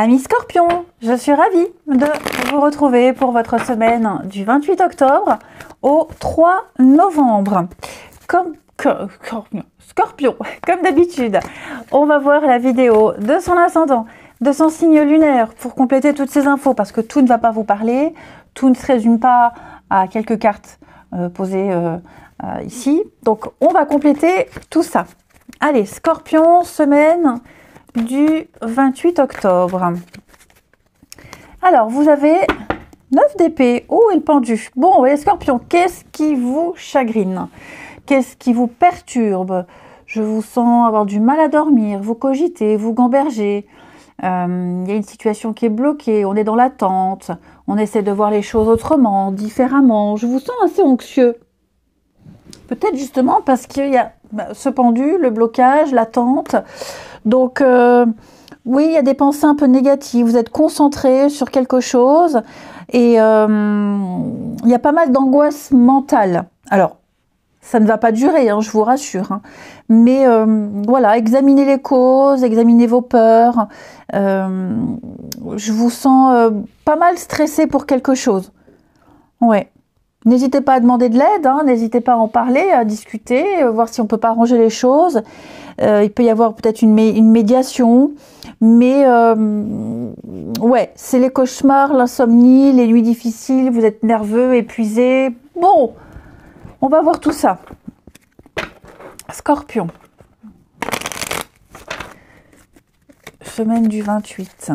Amis Scorpion, je suis ravie de vous retrouver pour votre semaine du 28 octobre au 3 novembre. Scorpion, comme d'habitude, on va voir la vidéo de son ascendant, de son signe lunaire pour compléter toutes ces infos parce que tout ne va pas vous parler, tout ne se résume pas à quelques cartes posées ici. Donc on va compléter tout ça. Allez, Scorpion, semaine du 28 octobre. Alors, vous avez 9 d'épée. Oh, et le pendu. Bon, les scorpions, qu'est-ce qui vous chagrine? Qu'est-ce qui vous perturbe? Je vous sens avoir du mal à dormir, vous cogitez, vous gambergez. Il y a une situation qui est bloquée, on est dans l'attente, on essaie de voir les choses autrement, différemment. Je vous sens assez anxieux. Peut-être justement parce qu'il y a ce pendu, le blocage, l'attente. Donc, oui, il y a des pensées un peu négatives. Vous êtes concentré sur quelque chose et il y a pas mal d'angoisse mentale. Alors, ça ne va pas durer, hein, je vous rassure. Hein. Mais voilà, examinez les causes, examinez vos peurs. Je vous sens pas mal stressé pour quelque chose. Ouais. N'hésitez pas à demander de l'aide, hein, n'hésitez pas à en parler, à discuter, voir si on peut pas arranger les choses. Il peut y avoir peut-être une médiation, mais ouais, c'est les cauchemars, l'insomnie, les nuits difficiles, vous êtes nerveux, épuisé. Bon, on va voir tout ça. Scorpion. Semaine du 28.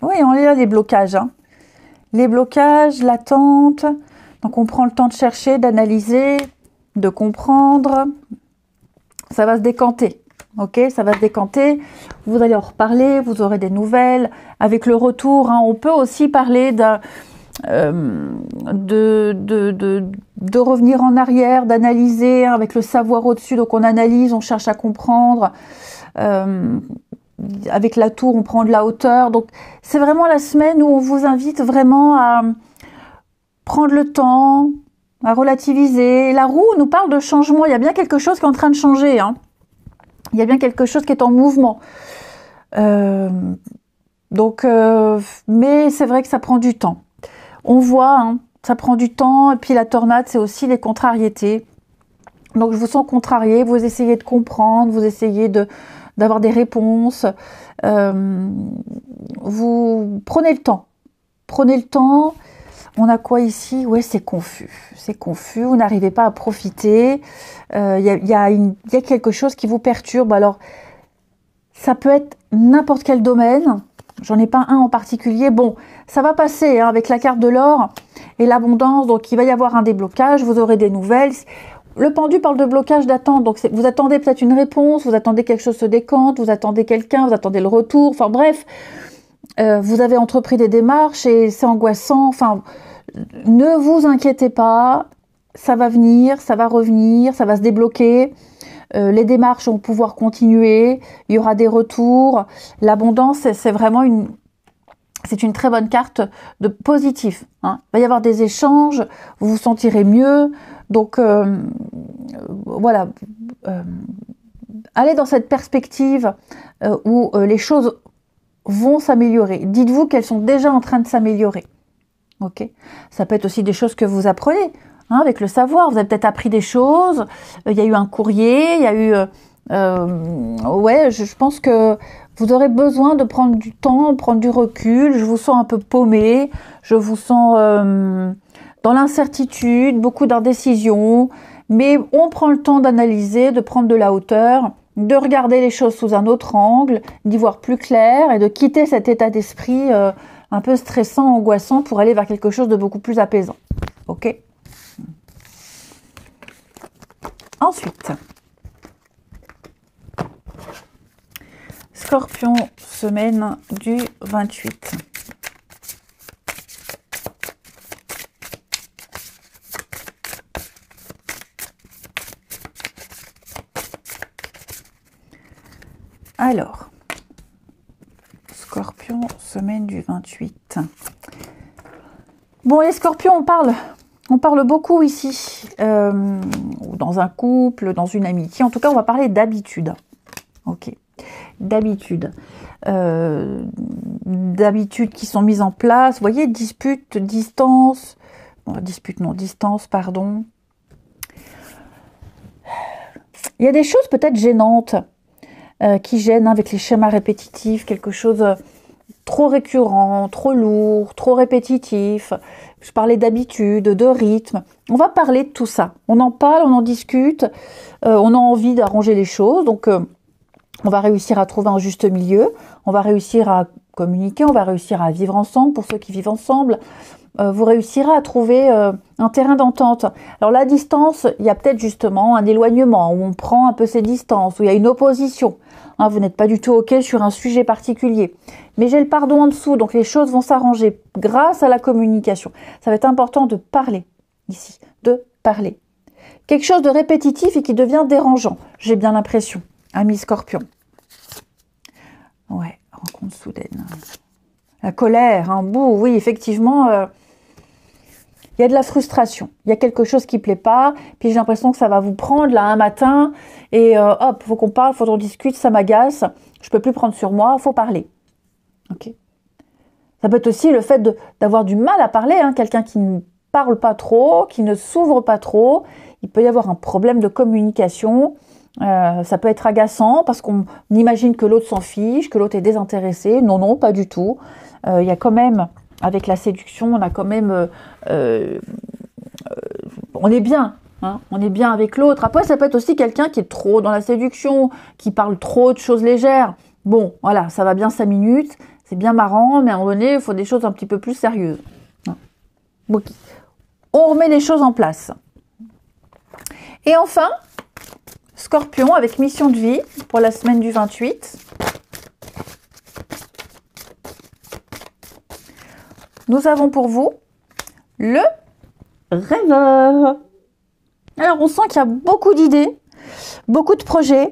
Oui, on est là, les blocages. Hein. Les blocages, l'attente. Donc, on prend le temps de chercher, d'analyser, de comprendre. Ça va se décanter. Ok, ça va se décanter. Vous allez en reparler, vous aurez des nouvelles. Avec le retour, hein, on peut aussi parler de revenir en arrière, d'analyser hein, avec le savoir au-dessus. Donc, on analyse, on cherche à comprendre. Avec la tour, on prend de la hauteur. Donc, c'est vraiment la semaine où on vous invite vraiment à prendre le temps, à relativiser. La roue nous parle de changement. Il y a bien quelque chose qui est en train de changer. Hein. Il y a bien quelque chose qui est en mouvement. Mais c'est vrai que ça prend du temps. On voit, hein, ça prend du temps. Et puis, la tornade, c'est aussi les contrariétés. Donc, je vous sens contrarié. Vous essayez de comprendre. Vous essayez d'avoir des réponses, vous prenez le temps. Prenez le temps. On a quoi ici? Ouais, c'est confus. C'est confus. Vous n'arrivez pas à profiter. Il y a quelque chose qui vous perturbe. Alors, ça peut être n'importe quel domaine. J'en ai pas un en particulier. Bon, ça va passer hein, avec la carte de l'or et l'abondance. Donc, il va y avoir un déblocage. Vous aurez des nouvelles. Le pendu parle de blocage, d'attente, donc vous attendez peut-être une réponse, vous attendez quelque chose se décante, vous attendez quelqu'un, vous attendez le retour, enfin bref, vous avez entrepris des démarches et c'est angoissant, enfin, ne vous inquiétez pas, ça va venir, ça va revenir, ça va se débloquer, les démarches vont pouvoir continuer, il y aura des retours, l'abondance, c'est vraiment une très bonne carte de positif. Hein. Il va y avoir des échanges, vous vous sentirez mieux. Donc, voilà. Allez dans cette perspective où les choses vont s'améliorer. Dites-vous qu'elles sont déjà en train de s'améliorer. Ok. Ça peut être aussi des choses que vous apprenez hein, avec le savoir. Vous avez peut-être appris des choses. Il y a eu un courrier. Il y a eu... ouais, je pense que vous aurez besoin de prendre du temps, prendre du recul. Je vous sens un peu paumé. Je vous sens dans l'incertitude, beaucoup d'indécision. Mais on prend le temps d'analyser, de prendre de la hauteur, de regarder les choses sous un autre angle, d'y voir plus clair et de quitter cet état d'esprit un peu stressant, angoissant pour aller vers quelque chose de beaucoup plus apaisant. Ok ? Ensuite... Scorpion, semaine du 28. Alors, Scorpion, semaine du 28. Bon, les scorpions, on parle On parle beaucoup ici, dans un couple, dans une amitié. En tout cas, on va parler d'habitude. Ok, d'habitude. D'habitudes qui sont mises en place. Vous voyez, dispute, distance. Distance, pardon. Il y a des choses peut-être gênantes qui gênent avec les schémas répétitifs, quelque chose trop récurrent, trop lourd, trop répétitif. Je parlais d'habitude, de rythme. On va parler de tout ça. On en parle, on en discute, on a envie d'arranger les choses. Donc, on va réussir à trouver un juste milieu. On va réussir à communiquer, on va réussir à vivre ensemble. Pour ceux qui vivent ensemble, vous réussirez à trouver un terrain d'entente. Alors, la distance, il y a peut-être justement un éloignement où on prend un peu ses distances, où il y a une opposition. Hein, vous n'êtes pas du tout OK sur un sujet particulier. Mais j'ai le pardon en dessous, donc les choses vont s'arranger grâce à la communication. Ça va être important de parler ici, de parler. Quelque chose de répétitif et qui devient dérangeant, j'ai bien l'impression. Ami Scorpion. Ouais, rencontre soudaine. La colère, hein, oui, effectivement, il y a de la frustration. Il y a quelque chose qui ne plaît pas, puis j'ai l'impression que ça va vous prendre là un matin, et hop, faut qu'on parle, faut qu'on discute, ça m'agace, je peux plus prendre sur moi, faut parler. Ok. Ça peut être aussi le fait d'avoir du mal à parler, hein, quelqu'un qui ne parle pas trop, qui ne s'ouvre pas trop, il peut y avoir un problème de communication. Ça peut être agaçant parce qu'on imagine que l'autre s'en fiche, que l'autre est désintéressé. Non, non, pas du tout. Il y a quand même, avec la séduction, on a quand même, on est bien, hein, on est bien avec l'autre. Après, ça peut être aussi quelqu'un qui est trop dans la séduction, qui parle trop de choses légères. Bon, voilà, ça va bien 5 minutes, c'est bien marrant, mais à un moment donné, il faut des choses un petit peu plus sérieuses. Donc, on remet les choses en place. Et enfin, Scorpion avec mission de vie pour la semaine du 28. Nous avons pour vous le rêveur. Alors, on sent qu'il y a beaucoup d'idées, beaucoup de projets,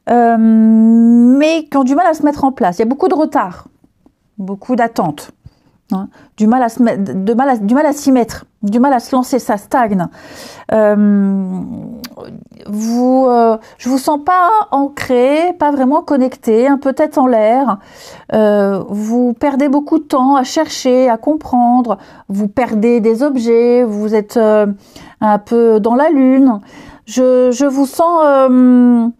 mais qui ont du mal à se mettre en place. Il y a beaucoup de retard, beaucoup d'attentes. Hein, du mal à s'y mettre, du mal à se lancer, ça stagne. Je vous sens pas ancré, pas vraiment connecté, un peu tête en l'air. Vous perdez beaucoup de temps à chercher, à comprendre. Vous perdez des objets, vous êtes un peu dans la lune. Je vous sens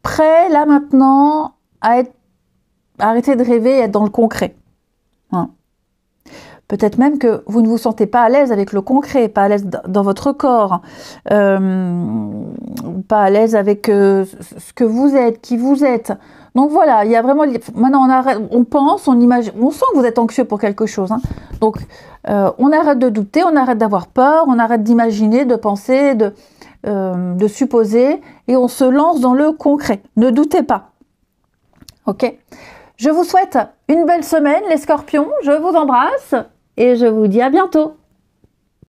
prêt là maintenant à arrêter de rêver et être dans le concret. Hein. Peut-être même que vous ne vous sentez pas à l'aise avec le concret, pas à l'aise dans votre corps, pas à l'aise avec ce que vous êtes, qui vous êtes. Donc voilà, il y a vraiment... Maintenant, on pense, on imagine, on sent que vous êtes anxieux pour quelque chose. Hein. Donc, on arrête de douter, on arrête d'avoir peur, on arrête d'imaginer, de penser, de supposer, et on se lance dans le concret. Ne doutez pas. Ok ? Je vous souhaite une belle semaine, les Scorpions. Je vous embrasse et je vous dis à bientôt.